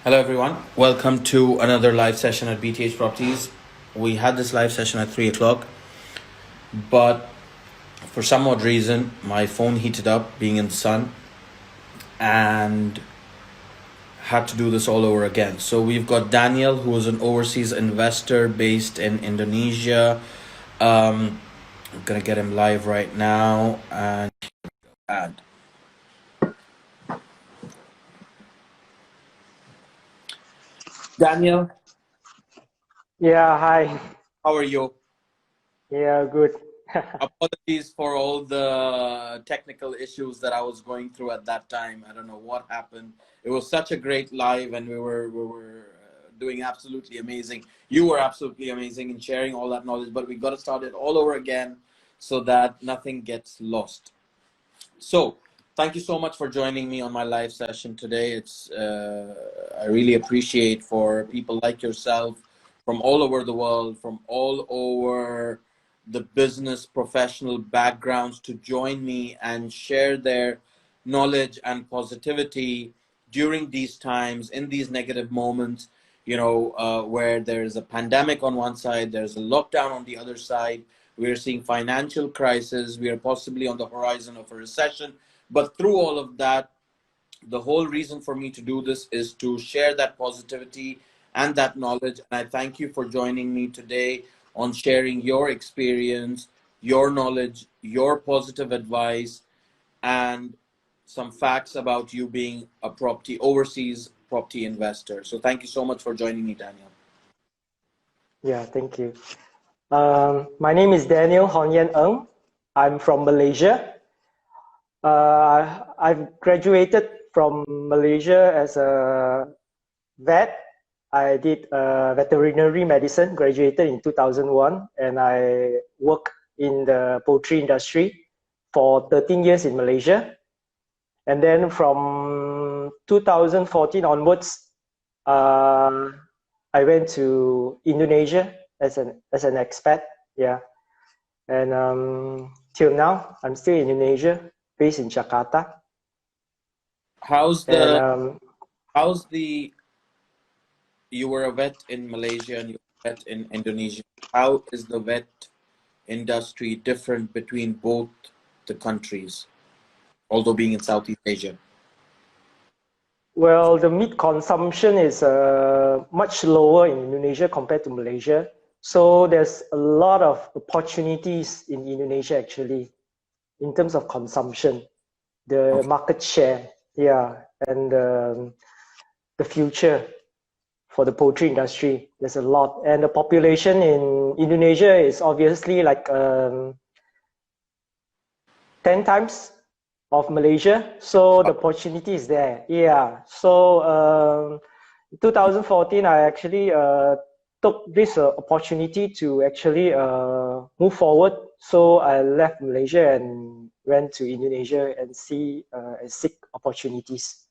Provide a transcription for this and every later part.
Hello, everyone. Welcome to another live session at BTH Properties. We had this live session at 3 o'clock, but for some odd reason, my phone heated up being in the sun and had to do this all over again. So we've got Daniel, who is an overseas investor based in Indonesia. I'm going to get him live right now and add. Daniel, Yeah, hi. how are you? Yeah, good. Apologies for all the technical issues that I was going through at that time. I don't know what happened. It was such a great live, and we were doing absolutely amazing. You were absolutely amazing in sharing all that knowledge, but we got to start it all over again so that nothing gets lost. So, thank you so much for joining me on my live session today. I really appreciate for people like yourself from all over the world, from all over the business professional backgrounds to join me and share their knowledge and positivity during these times, in these negative moments, where there's a pandemic on one side, there's a lockdown on the other side. We are seeing financial crisis. We are possibly on the horizon of a recession. But through all of that, the whole reason for me to do this is to share that positivity and that knowledge. And I thank you for joining me today on sharing your experience, your knowledge, your positive advice, and some facts about you being a overseas property investor. So thank you so much for joining me, Daniel. Yeah, thank you. My name is Daniel Hon Yen Ng. I'm from Malaysia. I've graduated from Malaysia as a vet. I did veterinary medicine, graduated in 2001, and I worked in the poultry industry for 13 years in Malaysia. And then from 2014 onwards, I went to Indonesia as an expat. Yeah, and till now I'm still in Indonesia, based in Jakarta. How's And the how's the you were a vet in Malaysia and you were a vet in Indonesia. How is the vet industry different between both the countries, although being in Southeast Asia? well, the meat consumption is much lower in Indonesia compared to Malaysia. So there's a lot of opportunities in Indonesia actually, in terms of consumption, the Okay. market share, yeah, and the future for the poultry industry. There's a lot, and the population in Indonesia is obviously like 10 times of Malaysia, so the opportunity is there. Yeah, so 2014, I actually took this opportunity to actually move forward. So I left Malaysia and went to Indonesia and seek opportunities.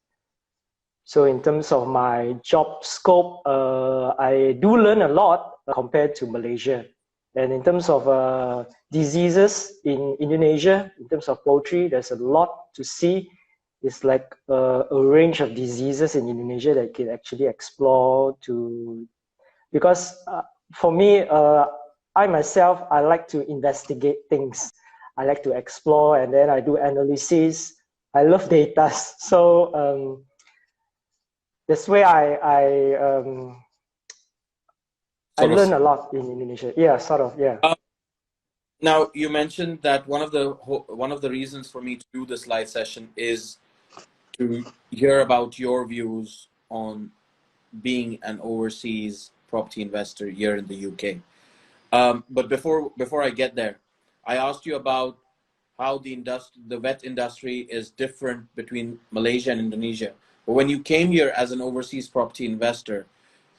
So in terms of my job scope, I do learn a lot compared to Malaysia. And in terms of diseases in Indonesia, in terms of poultry, there's a lot to see. It's like a range of diseases in Indonesia that you can actually explore to, because for me, I myself, I like to investigate things. I like to explore and then I do analysis. I love data. So that's where I Sort of. learn a lot in Indonesia. Yeah, sort of. Yeah. Uh, Now you mentioned that one of the reasons for me to do this live session is to hear about your views on being an overseas property investor here in the UK. But before I get there, I asked you about how the vet industry is different between Malaysia and Indonesia. But when you came here as an overseas property investor,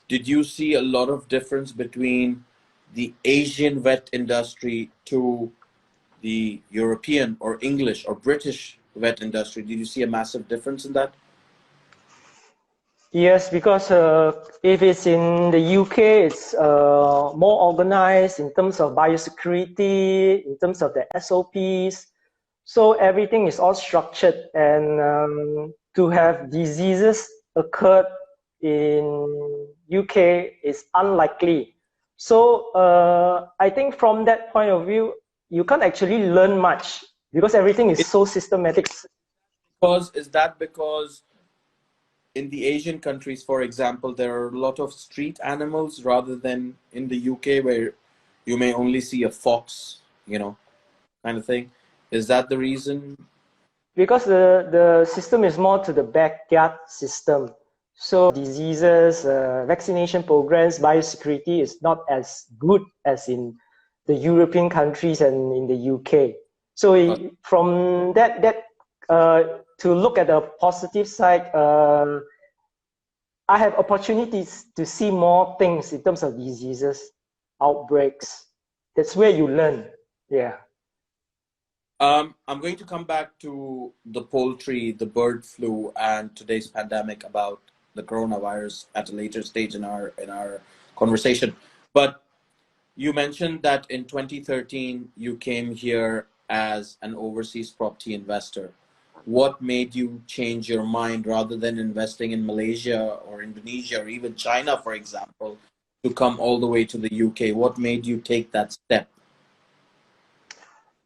did you see a lot of difference between the Asian vet industry to the European or English or British vet industry? Did you see a massive difference in that? Yes, because if it's in the UK, it's more organized in terms of biosecurity, in terms of the SOPs. So everything is all structured, and to have diseases occur in UK is unlikely. So I think from that point of view, you can't actually learn much because everything is so systematic. Is that because in the Asian countries, for example, there are a lot of street animals rather than in the UK where you may only see a fox, kind of thing? Is that the reason? Because the system is more to the backyard system. So diseases, vaccination programs, biosecurity is not as good as in the European countries and in the UK. So from that to look at the positive side, I have opportunities to see more things in terms of diseases, outbreaks. That's where you learn. Yeah. I'm going to come back to the poultry, the bird flu, and today's pandemic about the coronavirus at a later stage in our conversation. But you mentioned that in 2013 you came here as an overseas property investor. What made you change your mind rather than investing in Malaysia or Indonesia or even China, for example, to come all the way to the UK? What made you take that step?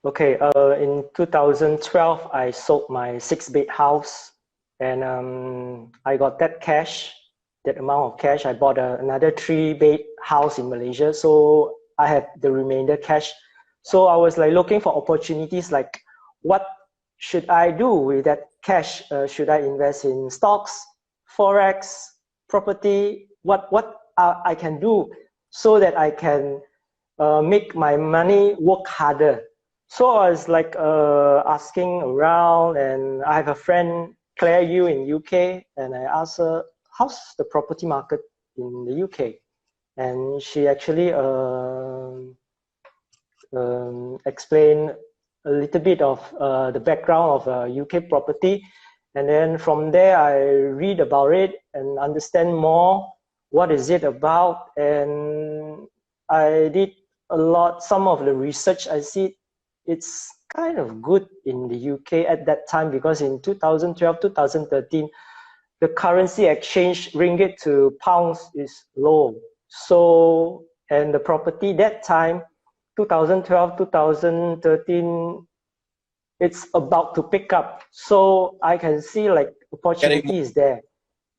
Okay, in 2012, I sold my 6-bed house and I got that cash, that amount of cash. I bought another 3-bed house in Malaysia. So I had the remainder cash. So I was like looking for opportunities like what should I do with that cash? Should I invest in stocks, Forex, property? What I can do so that I can make my money work harder. So I was like asking around, and I have a friend, Claire Yu in UK, and I asked her, how's the property market in the UK? And she actually explained a little bit of the background of UK property. And then from there, I read about it and understand more what is it about. And I did some of the research. I see it's kind of good in the UK at that time because in 2012, 2013, the currency exchange ringgit to pounds is low. So, and the property that time, 2012, 2013, it's about to pick up. So I can see like opportunity is there.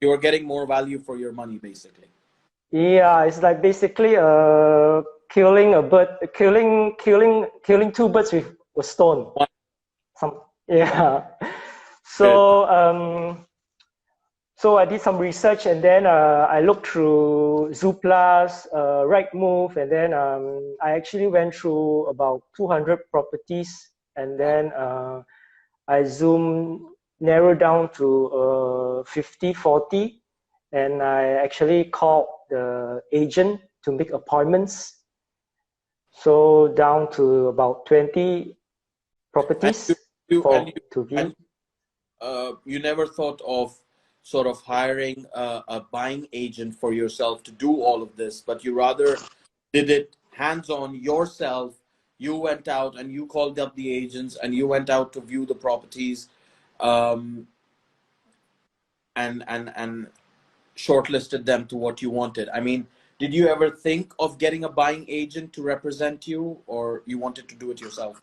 You're getting more value for your money, basically. Yeah, it's like basically killing a bird, killing 2 birds with a stone. Yeah. So so I did some research and then I looked through Zooplas, Rightmove, and then I actually went through about 200 properties, and then I narrowed down to 50, 40, and I actually called the agent to make appointments. So down to about 20 properties to view. You never thought of sort of hiring a buying agent for yourself to do all of this, but you rather did it hands-on yourself. You went out and you called up the agents and you went out to view the properties and shortlisted them to what you wanted. I mean, did you ever think of getting a buying agent to represent you, or you wanted to do it yourself?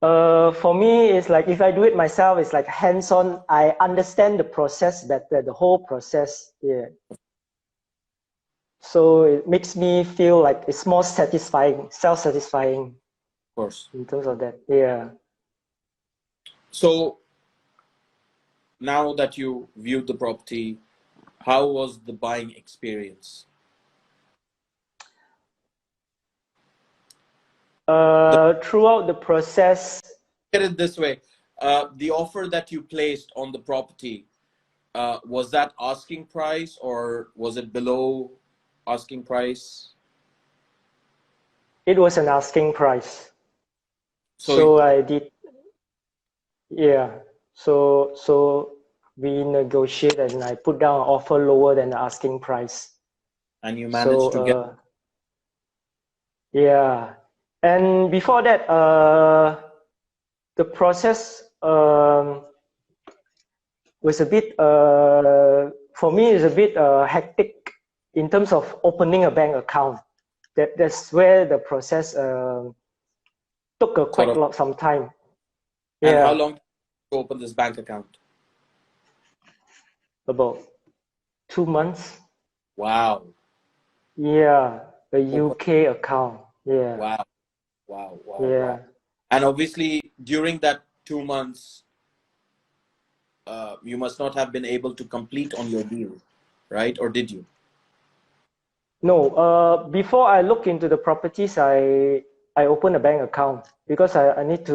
For me, it's like if I do it myself, it's like hands-on. I understand the process better, the whole process. Yeah. So it makes me feel like it's more satisfying, self-satisfying. Of course. In terms of that, yeah. So now that you viewed the property, how was the buying experience? Throughout the process, get it this way, the offer that you placed on the property, was that asking price or was it below asking price? It was an asking price. So I did, yeah. So we negotiate and I put down an offer lower than the asking price. And you managed to get. Yeah. And before that, the process was a bit for me, it's a bit hectic in terms of opening a bank account. That's where the process took quite a lot some time. And how Yeah, long to open this bank account? about 2 months. Wow. Yeah, a Open. UK account. Yeah, Wow. Wow. Wow. Wow. yeah. And obviously, during that 2 months, you must not have been able to complete on your deal, right? Or did you? No, before I look into the properties, I open a bank account because I need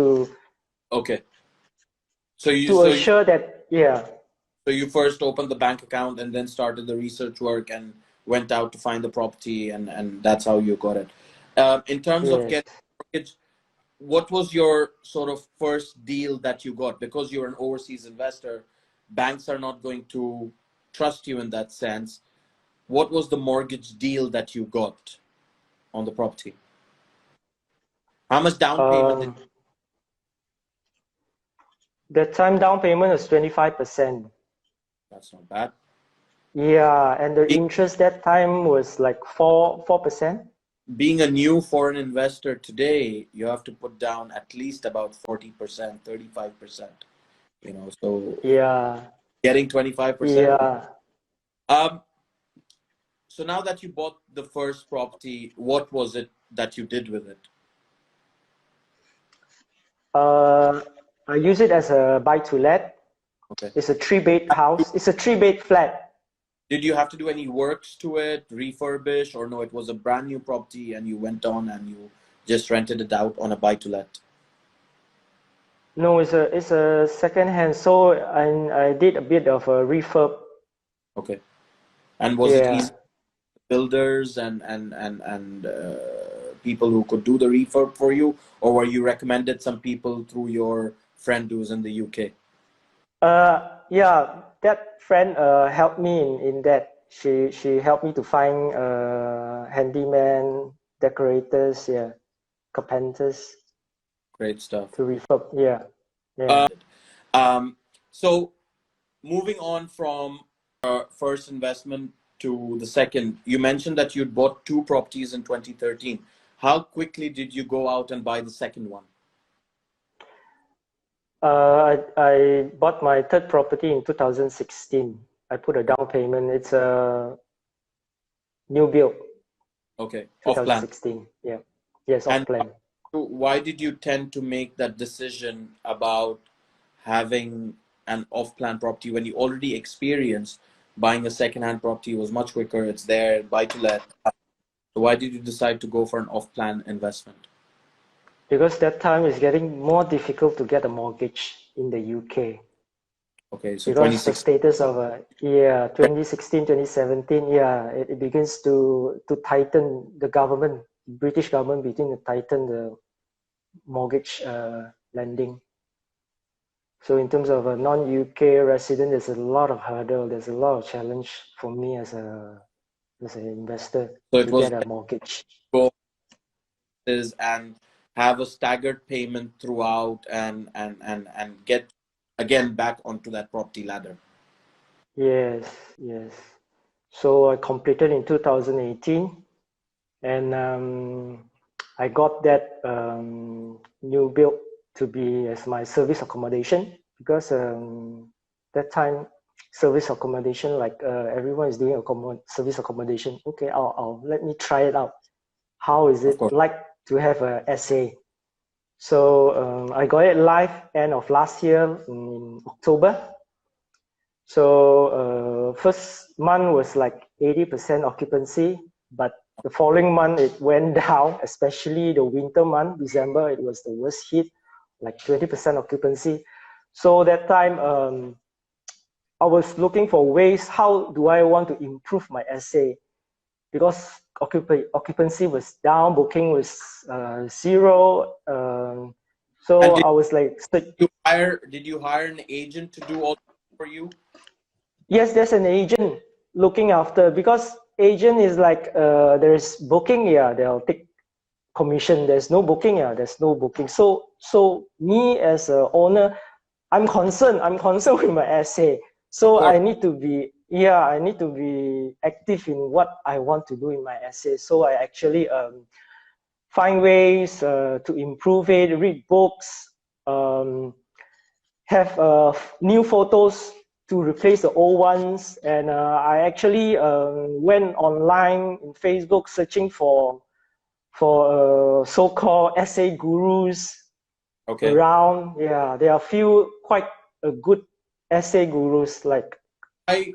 Okay. So you to so you, assure that, yeah, so you first opened the bank account and then started the research work and went out to find the property, and that's how you got it. In terms of yes. getting mortgage, what was your sort of first deal that you got? Because you're an overseas investor, banks are not going to trust you in that sense. What was the mortgage deal that you got on the property? How much down payment did? Um, that time down payment was 25%. That's not bad. Yeah, and the Being, interest that time was like 4%. being a new foreign investor today, you have to put down at least about 40%, 35%. So Yeah, getting 25%. yeah. Um, so now that you bought the first property, what was it that you did with it? Uh, I use it as a buy to let. Okay. It's a three-bed house. It's a three-bed flat. Did you have to do any works to it, refurbish, or no, it was a brand new property and you went on and you just rented it out on a buy to let? No, it's a second hand. So I did a bit of a refurb. Okay. And was it Yeah. easy builders and people who could do the refurb for you, or were you recommended some people through your friend who's in the UK? Yeah, that friend helped me in that. She helped me to find handyman, decorators, yeah, carpenters Great stuff. to refurb. Yeah, yeah. Uh, so moving on from first investment to the second, you mentioned that you'd bought two properties in 2013. How quickly did you go out and buy the second one? I bought my third property in 2016. I put a down payment. It's a new build, Okay, off plan. 2016. Yeah, yes, off And plan. why did you tend to make that decision about having an off-plan property when you already experienced buying a second-hand property was much quicker, it's there, buy to let? So why did you decide to go for an off-plan investment? Because that time it's getting more difficult to get a mortgage in the UK. Okay, so Because the 2016. status of 2016, 2017, yeah, it begins to tighten the government, British government begin to tighten the mortgage lending. So in terms of a non-UK resident, there's a lot of hurdle, there's a lot of challenge for me as an investor So it to was get a mortgage. go and have a staggered payment throughout and get again back onto that property ladder. Yes, yes. So I completed in 2018, and I got that new build to be as my service accommodation because that time service accommodation, like everyone is doing service accommodation. Okay, I'll let me try it out. How is Of it course. like to have a SA? So I got it live end of last year in October. So first month was like 80% occupancy, but the following month it went down, especially the winter month, December, it was the worst hit, like 20% occupancy. So that time I was looking for ways, how do I want to improve my SA? Because occupancy was down, booking was zero. And So I was like, did you hire an agent to do all for you? yes, there's an agent looking after because agent is like there's booking, yeah, they'll take commission. There's no booking, yeah, there's no booking. So me as a owner, I'm concerned with my SA. Of So course. I need to be yeah, I need to be active in what I want to do in my essay. So I actually find ways to improve it, read books, um, have new photos to replace the old ones. And I actually went online in Facebook searching for so-called essay gurus Okay. around. Yeah, there are a few quite good essay gurus like.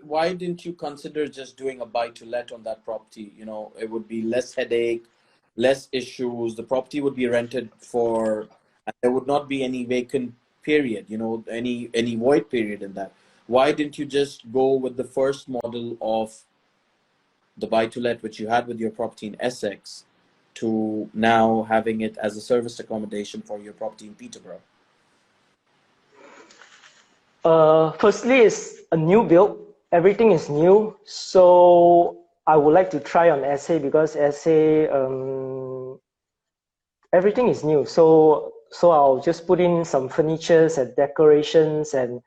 Why didn't you consider just doing a buy to let on that property? You know, it would be less headache, less issues. The property would be rented for, and there would not be any vacant period, you know, any void period in that. Why didn't you just go with the first model of the buy to let which you had with your property in Essex to now having it as a serviced accommodation for your property in Peterborough? Firstly, it's a new build. Everything is new. So I would like to try on essay because essay, everything is new. So I'll just put in some furnitures and decorations and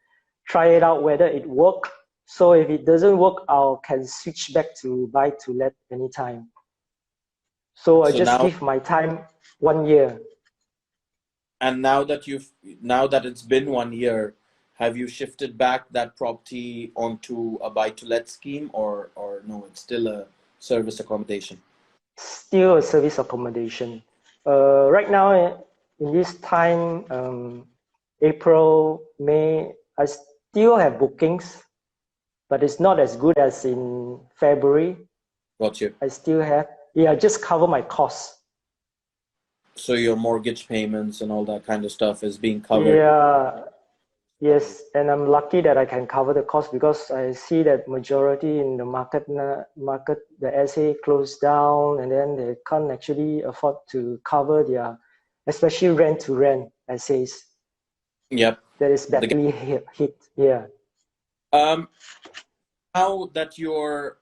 try it out whether it work. So if it doesn't work, I can switch back to buy to let anytime. So I So just now, give my time 1 year. and now that it's been 1 year, have you shifted back that property onto a buy to let scheme, or no, it's still a service accommodation? Still a service accommodation. Right now, in this time, April, May, I still have bookings, but it's not as good as in February. Got you. I still have, yeah, just cover my costs. So your mortgage payments and all that kind of stuff is being covered. Yeah, yes, and I'm lucky that I can cover the cost because I see that majority in the market the SA closed down and then they can't actually afford to cover their, especially rent to rent essays. Yep. That is The, badly hit. Yeah. um, now that you're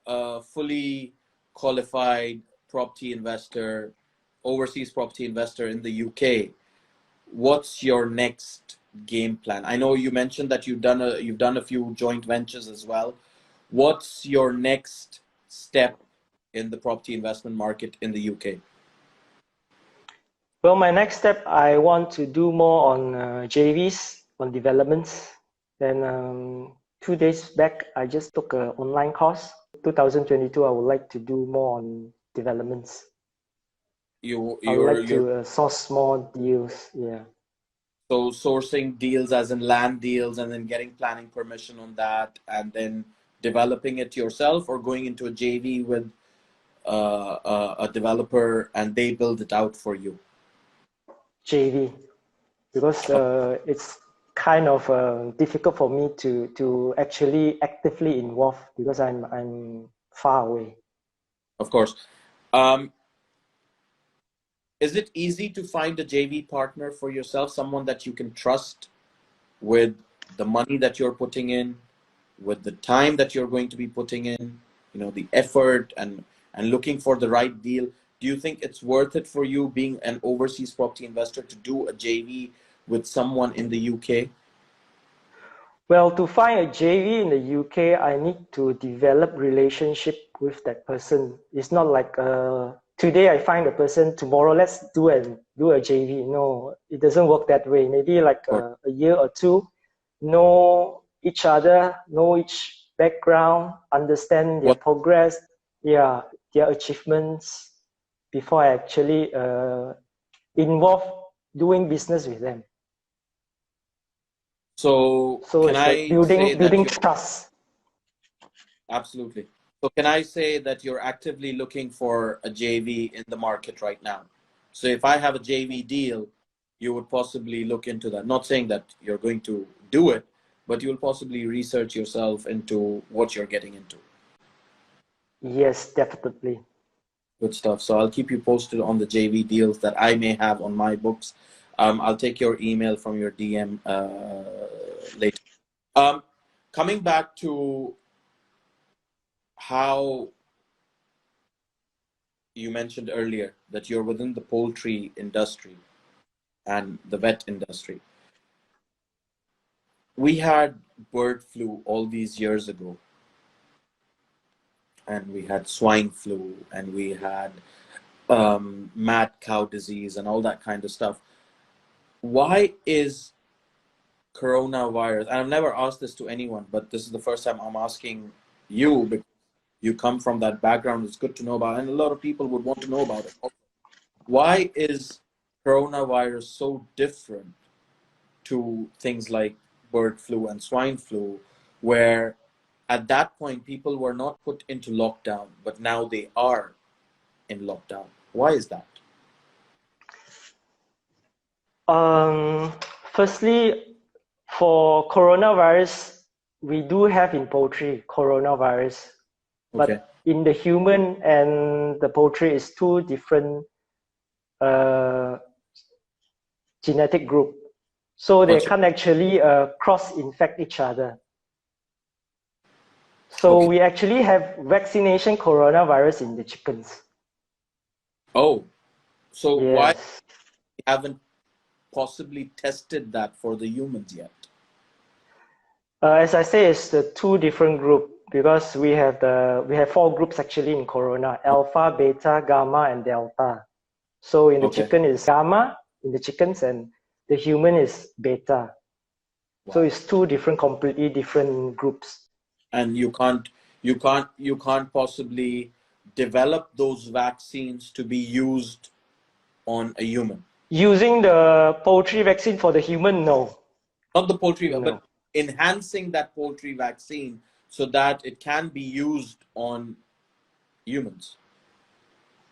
a fully qualified property investor, overseas property investor in the UK, what's your next game plan? I know you mentioned that you've done a few joint ventures as well. What's your next step in the property investment market in the UK? Well, my next step, I want to do more on JVs, on developments. Then 2 days back, I just took an online course. 2022, I would like to do more on developments. I would like You're to source more deals. Yeah. so sourcing deals as in land deals and then getting planning permission on that and then developing it yourself, or going into a JV with a developer and they build it out for you. JV, because it's kind of difficult for me to actually actively involve because I'm far away. Of course. Um, is it easy to find a JV partner for yourself, someone that you can trust with the money that you're putting in, with the time that you're going to be putting in, you know, the effort and looking for the right deal? Do you think it's worth it for you, being an overseas property investor, to do a JV with someone in the UK? Well, to find a JV in the UK, I need to develop relationship with that person. It's not like today I find a person, tomorrow let's do a JV. No, it doesn't work that way. Maybe like Or a year or two, know each other, know each background, understand their what? progress, yeah, their achievements before I actually involve doing business with them. So So can it's like I say that building you're trust. absolutely? So can I say that you're actively looking for a JV in the market right now? So if I have a JV deal, you would possibly look into that. Not saying that you're going to do it, but you'll possibly research yourself into what you're getting into. Yes, definitely. Good stuff. So I'll keep you posted on the JV deals that I may have on my books. I'll take your email from your DM later. Um, coming back to how you mentioned earlier that you're within the poultry industry and the vet industry. we had bird flu all these years ago, and we had swine flu, and we had mad cow disease and all that kind of stuff. Why is coronavirus, and I've never asked this to anyone, but this is the first time I'm asking you because you come from that background. It's good to know about, and a lot of people would want to know about it. Why is coronavirus so different to things like bird flu and swine flu, where at that point people were not put into lockdown, but now they are in lockdown? Why is that? Firstly, for coronavirus, we do have in poultry coronavirus, but Okay. in the human and the poultry is two different genetic group, so they Gotcha. can't actually cross-infect each other. So Okay. we actually have vaccination coronavirus in the chickens. Oh, so why Yes. haven't possibly tested that for the humans yet? As I say, it's the two different group because we have four groups actually in corona: alpha, beta, gamma, and delta. So in the Okay. chicken is gamma in the chickens, and the human is beta. So Wow. it's two different, completely different groups. And you can't possibly develop those vaccines to be used on a human. Using the poultry vaccine for the human, no, Not the poultry, no. but enhancing that poultry vaccine so that it can be used on humans.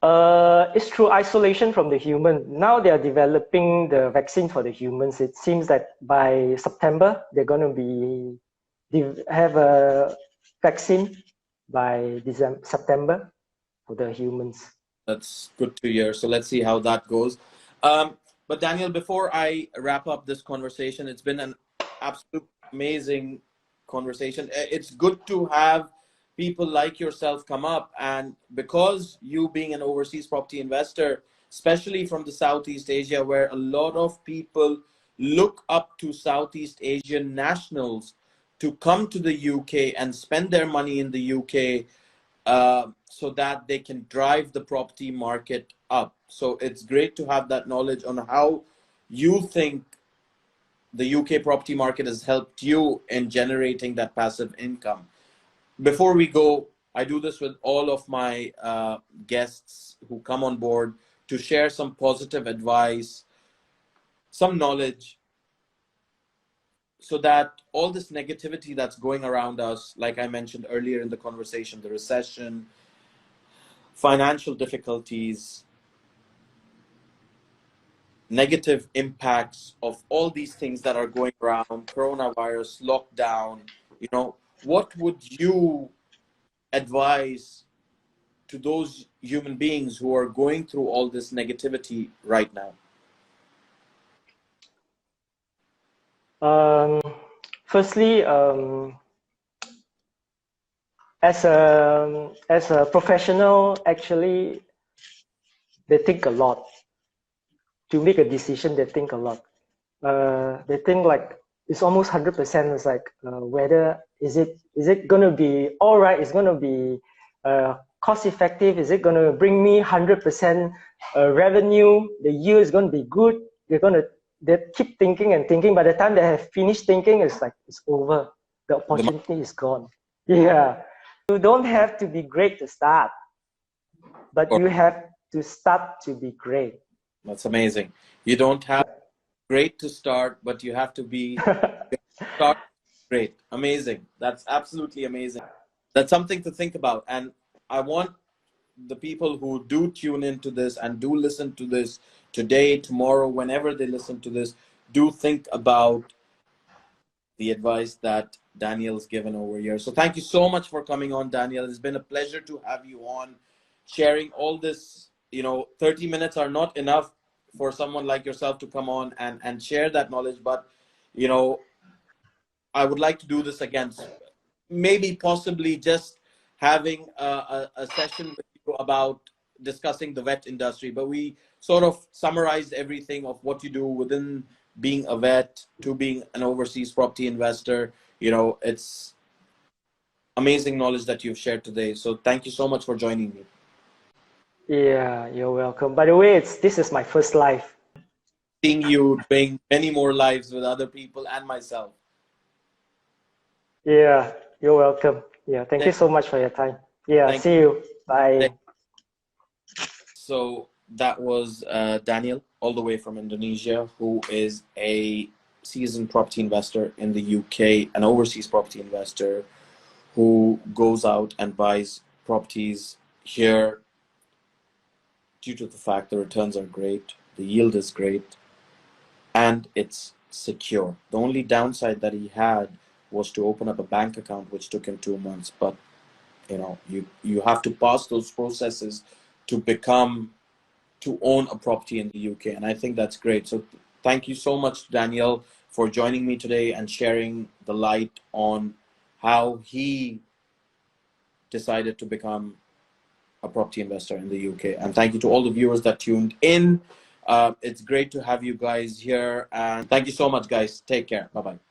It's through isolation from the human. Now they are developing the vaccine for the humans. It seems that by September they're going to have a vaccine by September for the humans. That's good to hear. So let's see how that goes. But Daniel, before I wrap up this conversation, it's been an absolute amazing conversation. It's good to have people like yourself come up, and because you being an overseas property investor, especially from the Southeast Asia, where a lot of people look up to Southeast Asian nationals to come to the UK and spend their money in the UK, so that they can drive the property market up. So it's great to have that knowledge on how you think the UK property market has helped you in generating that passive income. Before we go, I do this with all of my guests who come on board to share some positive advice, some knowledge, so that all this negativity that's going around us, like I mentioned earlier in the conversation, the recession, financial difficulties, negative impacts of all these things that are going around, coronavirus, lockdown, what would you advise to those human beings who are going through all this negativity right now? Firstly, as a professional, actually, they think a lot. To make a decision, they think a lot. They think like it's almost 100%. It's like whether is it gonna be all right? It's gonna be cost effective? Is it gonna bring me 100% revenue? The yield is gonna be good. They keep thinking and thinking. By the time they have finished thinking, it's like it's over. The opportunity is gone. Yeah, you don't have to be great to start, but you have to start to be great. That's amazing. You don't have great to start, but you have to be start great. Amazing. That's absolutely amazing. That's something to think about. And I want the people who do tune into this and do listen to this today, tomorrow, whenever they listen to this, do think about the advice that Daniel's given over here. So thank you so much for coming on, Daniel. It's been a pleasure to have you on, sharing all this. 30 minutes are not enough for someone like yourself to come on and share that knowledge. But, I would like to do this again. Maybe possibly just having a session with you about discussing the vet industry, but we sort of summarized everything of what you do within being a vet to being an overseas property investor. You know, it's amazing knowledge that you've shared today. So thank you so much for joining me. Yeah, you're welcome. By the way, this is my first live. Seeing you doing many more lives with other people and myself. Yeah, you're welcome. Yeah, thank you Thank, so much for your time. Yeah, thank see you. you. Bye. So that was Daniel, all the way from Indonesia, who is a seasoned property investor in the UK, an overseas property investor who goes out and buys properties here due to the fact the returns are great, the yield is great, and it's secure. The only downside that he had was to open up a bank account, which took him 2 months. But you know, you have to pass those processes to own a property in the UK, and I think that's great. So thank you so much, Daniel, for joining me today and sharing the light on how he decided to become a property investor in the UK. And thank you to all the viewers that tuned in. It's great to have you guys here, and thank you so much, guys. Take care. Bye bye.